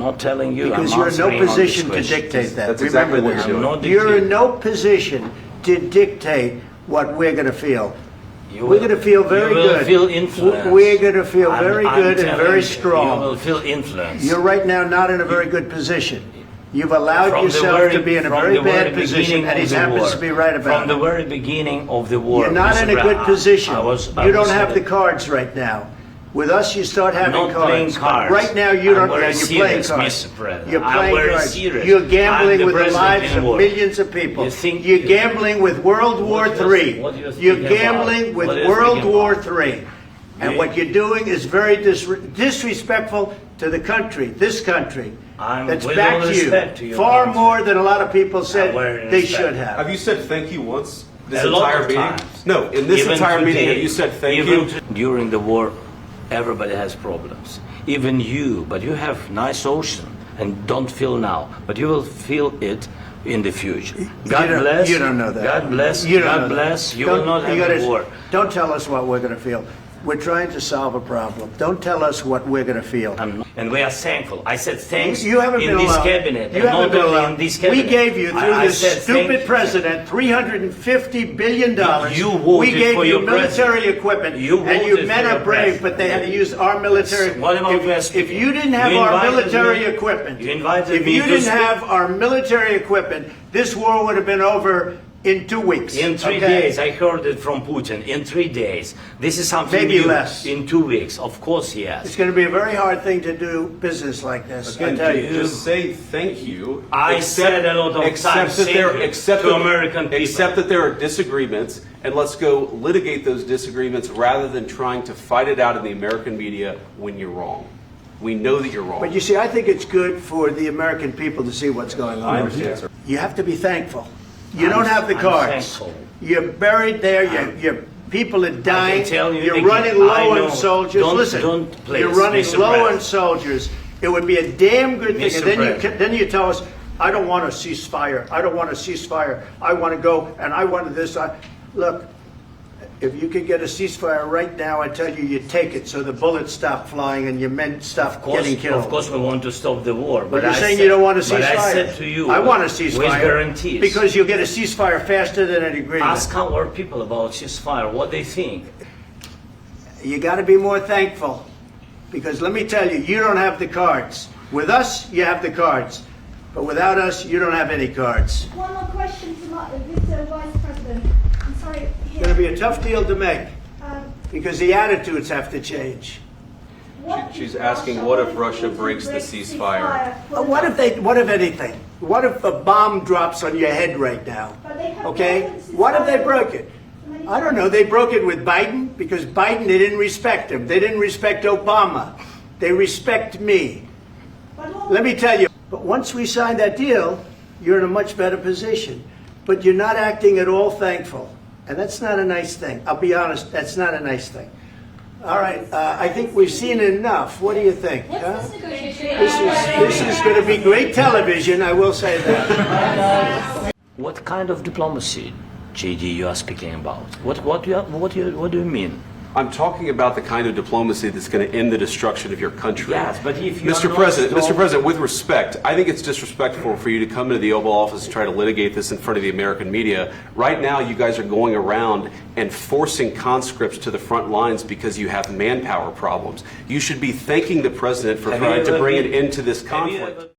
not telling you. Because you're in no position to dictate that. That's exactly Remember what this. you're doing. You're in no position to dictate what we're going to feel. We're going to feel very you will good. Feel influence. We're going to feel very I'm good and very strong. You will feel influence. You're right now not in a very good position. You've allowed From yourself to be in a very bad position, and he happens to be right about it. From the very beginning of the war. You're not in a good position. You don't have the cards right now. With us, you start having not cards. Playing cards. Right now, you don't. You're playing cards. You're playing cards. Serious. You're gambling with the lives of millions of people. You're gambling with World War III. You're gambling with World War III. And what you're doing is very disrespectful to the country, this country, that's backed you far more than a lot of people said they should have. Have you said thank you once? This entire meeting? No, in this entire meeting, have you said thank you? During the war, everybody has problems. Even you, but you have nice ocean and don't feel now, but you will feel it in the future. God bless. You don't know that. God bless. You God bless. You will not have a war. Don't tell us what we're going to feel. We're trying to solve a problem. Don't tell us what we're going to feel. And we are thankful. I said thanks you haven't in been this allowed. cabinet. You haven't been allowed. In this cabinet. We gave you, through this stupid president, $350 billion. We gave you military equipment. And you men are brave, but they had to use our military. If you didn't have our military equipment, if you didn't have our military equipment, this war would have been over in 2 weeks. In 3 days, I heard it from Putin. In 3 days, this is something maybe new. Less. In 2 weeks, of course, yes. It's going to be a very hard thing to do business like this. Again, I tell you, just say thank you. I said a lot of times to American people. Accept that there are disagreements, and let's go litigate those disagreements rather than trying to fight it out in the American media when you're wrong. We know that you're wrong. But you see, I think it's good for the American people to see what's going on. I understand, sir. You have to be thankful. You don't have the cards. You're buried there. Your people are dying. You're running low on soldiers. Listen, you're running low on soldiers. It would be a damn good thing. And then you tell us, I don't want a ceasefire. I don't want a ceasefire. I want to go and I want this. Look, if you could get a ceasefire right now, I tell you, you take it so the bullets stop flying and your men stop getting killed. Of course, we want to stop the war. But you're saying you don't want a ceasefire. But I said to you, I want a ceasefire. With guarantees. Because you'll get a ceasefire faster than an agreement. Ask our people about ceasefire, what they think. You got to be more thankful. Because let me tell you, you don't have the cards. With us, you have the cards. But without us, you don't have any cards. One more question to the Vice President. I'm sorry. It's going to be a tough deal to make. Because the attitudes have to change. She's asking, what if Russia breaks the ceasefire? What if anything? What if a bomb drops on your head right now? Okay? What if they broke it? I don't know. They broke it with Biden because Biden, they didn't respect him. They didn't respect Obama. They respect me. Let me tell you, but once we sign that deal, you're in a much better position. But you're not acting at all thankful. And that's not a nice thing. I'll be honest, that's not a nice thing. All right, I think we've seen enough. What do you think? Huh? This is going to be great television, I will say that. What kind of diplomacy, JD, you are speaking about? What do you mean? I'm talking about the kind of diplomacy that's going to end the destruction of your country. Yes, but if you Mr. President, with respect, I think it's disrespectful for you to come into the Oval Office and try to litigate this in front of the American media. Right now, you guys are going around and forcing conscripts to the front lines because you have manpower problems. You should be thanking the President for trying to bring an end to this conflict.